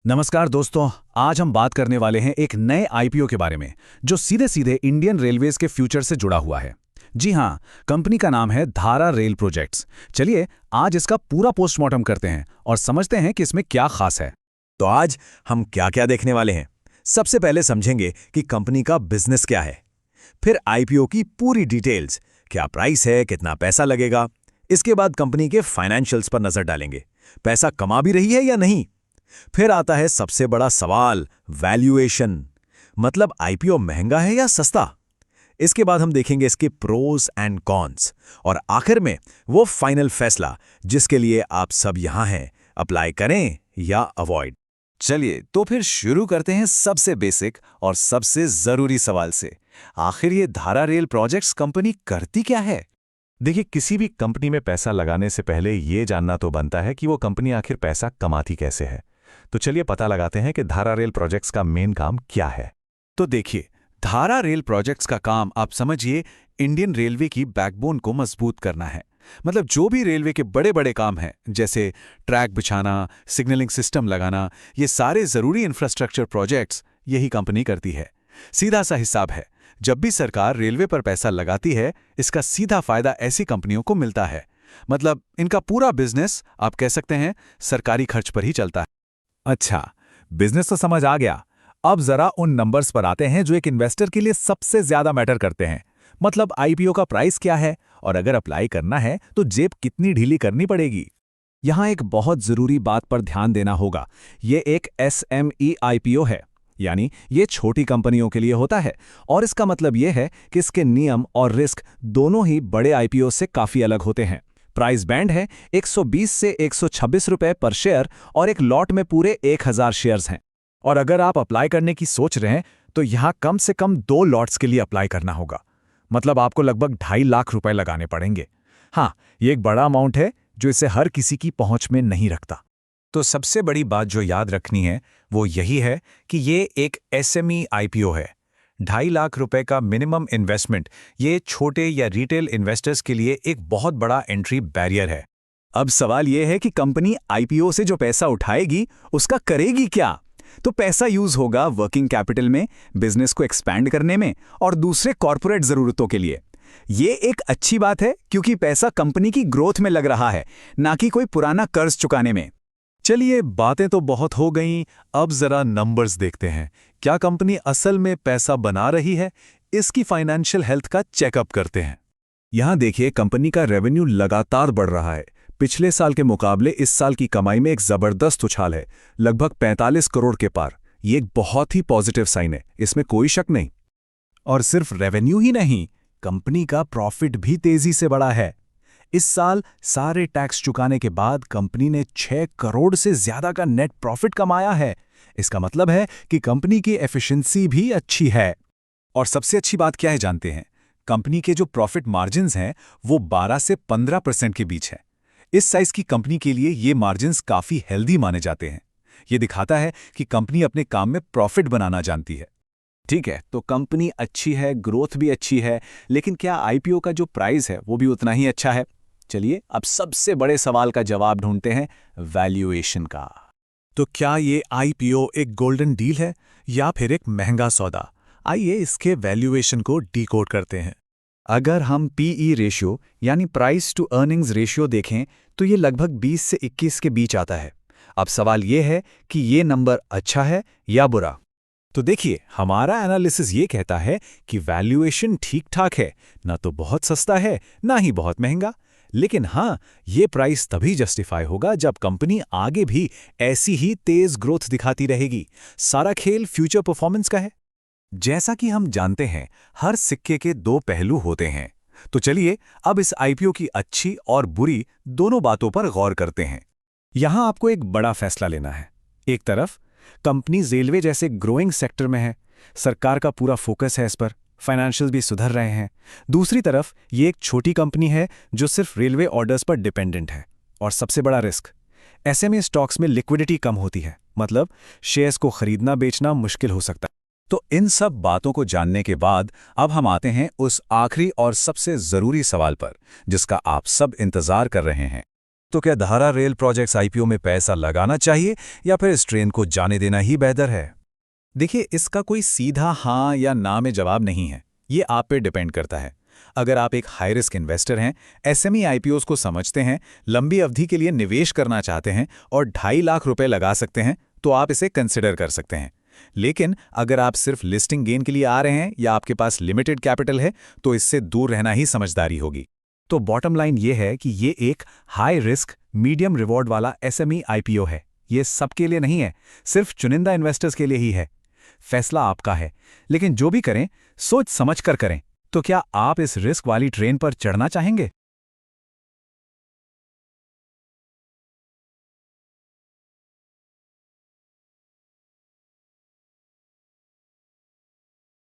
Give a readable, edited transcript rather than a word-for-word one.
नमस्कार दोस्तों। आज हम बात करने वाले हैं एक नए आईपीओ के बारे में जो सीधे सीधे इंडियन रेलवेज के फ्यूचर से जुड़ा हुआ है। जी हाँ, कंपनी का नाम है धारा रेल प्रोजेक्ट्स। चलिए आज इसका पूरा पोस्टमार्टम करते हैं और समझते हैं कि इसमें क्या खास है। तो आज हम क्या क्या देखने वाले हैं। सबसे पहले समझेंगे कि कंपनी का बिजनेस क्या है, फिर आईपीओ की पूरी डिटेल्स, क्या प्राइस है, कितना पैसा लगेगा। इसके बाद कंपनी के फाइनेंशियल्स पर नजर डालेंगे, पैसा कमा भी रही है या नहीं। फिर आता है सबसे बड़ा सवाल, वैल्यूएशन, मतलब आईपीओ महंगा है या सस्ता। इसके बाद हम देखेंगे इसके प्रोस एंड कॉन्स, और आखिर में वो फाइनल फैसला जिसके लिए आप सब यहां हैं, अप्लाई करें या अवॉइड। चलिए तो फिर शुरू करते हैं सबसे बेसिक और सबसे जरूरी सवाल से। आखिर ये धारा रेल प्रोजेक्ट्स कंपनी करती क्या है? देखिए, किसी भी कंपनी में पैसा लगाने से पहले ये जानना तो बनता है कि वो कंपनी आखिर पैसा कमाती कैसे है। तो चलिए पता लगाते हैं कि धारा रेल प्रोजेक्ट्स का मेन काम क्या है। तो देखिए, धारा रेल प्रोजेक्ट्स का काम आप समझिए इंडियन रेलवे की बैकबोन को मजबूत करना है। मतलब जो भी रेलवे के बड़े बड़े काम हैं, जैसे ट्रैक बिछाना, सिग्नलिंग सिस्टम लगाना, ये सारे जरूरी इंफ्रास्ट्रक्चर प्रोजेक्ट्स यही कंपनी करती है। सीधा सा हिसाब है, जब भी सरकार रेलवे पर पैसा लगाती है, इसका सीधा फायदा ऐसी कंपनियों को मिलता है। मतलब इनका पूरा बिजनेस आप कह सकते हैं सरकारी खर्च पर ही चलता है। अच्छा, बिजनेस तो समझ आ गया। अब जरा उन नंबर्स पर आते हैं जो एक इन्वेस्टर के लिए सबसे ज्यादा मैटर करते हैं। मतलब आईपीओ का प्राइस क्या है, और अगर अप्लाई करना है तो जेब कितनी ढीली करनी पड़ेगी। यहां एक बहुत जरूरी बात पर ध्यान देना होगा। ये एक एसएमई आईपीओ है, यानी ये छोटी कंपनियों के लिए होता है। और इसका मतलब ये है कि इसके नियम और रिस्क दोनों ही बड़े आईपीओ से काफी अलग होते हैं। प्राइस बैंड है 120 से 126 रुपए पर शेयर, और एक लॉट में पूरे 1000 शेयर्स हैं। और अगर आप अप्लाई करने की सोच रहे हैं तो यहाँ कम से कम 2 लॉट्स के लिए अप्लाई करना होगा। मतलब आपको लगभग 2.5 लाख रुपए लगाने पड़ेंगे। हाँ, ये एक बड़ा अमाउंट है जो इसे हर किसी की पहुंच में नहीं रखता। तो सबसे बड़ी बात जो याद रखनी है वो यही है कि ये एक एसएमई आईपीओ है। 2.5 लाख रुपए का मिनिमम इन्वेस्टमेंट ये छोटे या रिटेल इन्वेस्टर्स के लिए एक बहुत बड़ा एंट्री बैरियर है। अब सवाल यह है कि कंपनी आईपीओ से जो पैसा उठाएगी उसका करेगी क्या? तो पैसा यूज होगा वर्किंग कैपिटल में, बिजनेस को एक्सपैंड करने में और दूसरे कॉर्पोरेट जरूरतों के लिए। ये एक अच्छी बात है क्योंकि पैसा कंपनी की ग्रोथ में लग रहा है, ना कि कोई पुराना कर्ज चुकाने में। चलिए, बातें तो बहुत हो गईं, अब जरा नंबर्स देखते हैं। क्या कंपनी असल में पैसा बना रही है? इसकी फाइनेंशियल हेल्थ का चेकअप करते हैं। यहां देखिए, कंपनी का रेवेन्यू लगातार बढ़ रहा है। पिछले साल के मुकाबले इस साल की कमाई में एक जबरदस्त उछाल है, लगभग 45 करोड़ के पार। ये एक बहुत ही पॉजिटिव साइन है, इसमें कोई शक नहीं। और सिर्फ रेवेन्यू ही नहीं, कंपनी का प्रॉफिट भी तेजी से बढ़ा है। इस साल सारे टैक्स चुकाने के बाद कंपनी ने 6 करोड़ से ज्यादा का नेट प्रॉफिट कमाया है। इसका मतलब है कि कंपनी की एफिशिएंसी भी अच्छी है। और सबसे अच्छी बात क्या है जानते हैं? कंपनी के जो प्रॉफिट मार्जिन्स हैं वो 12 से 15% के बीच है। इस साइज की कंपनी के लिए ये मार्जिन्स काफी हेल्दी माने जाते हैं। ये दिखाता है कि कंपनी अपने काम में प्रॉफिट बनाना जानती है। ठीक है, तो कंपनी अच्छी है, ग्रोथ भी अच्छी है, लेकिन क्या आईपीओ का जो प्राइस है वो भी उतना ही अच्छा है? चलिए अब सबसे बड़े सवाल का जवाब ढूंढते हैं, वैल्यूएशन का। तो क्या ये आईपीओ एक गोल्डन डील है या फिर एक महंगा सौदा? आइए इसके वैल्यूएशन को डिकोड करते हैं। अगर हम पीई रेशियो यानी प्राइस टू अर्निंग्स रेशियो देखें तो ये लगभग 20 से 21 के बीच आता है। अब सवाल ये है कि ये नंबर अच्छा है या बुरा? तो देखिए, हमारा एनालिसिस ये कहता है कि वैल्यूएशन ठीक ठाक है, ना तो बहुत सस्ता है ना ही बहुत महंगा। लेकिन हाँ, ये प्राइस तभी जस्टिफाई होगा जब कंपनी आगे भी ऐसी ही तेज ग्रोथ दिखाती रहेगी। सारा खेल फ्यूचर परफॉर्मेंस का है। जैसा कि हम जानते हैं, हर सिक्के के 2 पहलू होते हैं। तो चलिए अब इस आईपीओ की अच्छी और बुरी दोनों बातों पर गौर करते हैं। यहां आपको एक बड़ा फैसला लेना है। एक तरफ कंपनी रेलवे जैसे ग्रोइंग सेक्टर में है, सरकार का पूरा फोकस है इस पर, फाइनेंशियल भी सुधर रहे हैं। दूसरी तरफ ये एक छोटी कंपनी है जो सिर्फ रेलवे ऑर्डर्स पर डिपेंडेंट है। और सबसे बड़ा रिस्क, एसएमई स्टॉक्स में लिक्विडिटी कम होती है, मतलब शेयर्स को खरीदना बेचना मुश्किल हो सकता है। तो इन सब बातों को जानने के बाद अब हम आते हैं उस आखिरी और सबसे जरूरी सवाल पर जिसका आप सब इंतजार कर रहे हैं। तो क्या धारा रेल प्रोजेक्ट्स आईपीओ में पैसा लगाना चाहिए या फिर इस ट्रेन को जाने देना ही बेहतर है? देखिए, इसका कोई सीधा हाँ या ना में जवाब नहीं है। ये आप पे डिपेंड करता है। अगर आप एक हाई रिस्क इन्वेस्टर हैं, एसएमई आईपीओस को समझते हैं, लंबी अवधि के लिए निवेश करना चाहते हैं और 2.5 लाख रुपए लगा सकते हैं, तो आप इसे कंसिडर कर सकते हैं। लेकिन अगर आप सिर्फ लिस्टिंग गेन के लिए आ रहे हैं या आपके पास लिमिटेड कैपिटल है, तो इससे दूर रहना ही समझदारी होगी। तो बॉटम लाइन ये है कि ये एक हाई रिस्क मीडियम रिवॉर्ड वाला एसएमई आईपीओ है। ये सबके लिए नहीं है, सिर्फ चुनिंदा इन्वेस्टर्स के लिए ही है। फैसला आपका है, लेकिन जो भी करें सोच समझ कर करें। तो क्या आप इस रिस्क वाली ट्रेन पर चढ़ना चाहेंगे?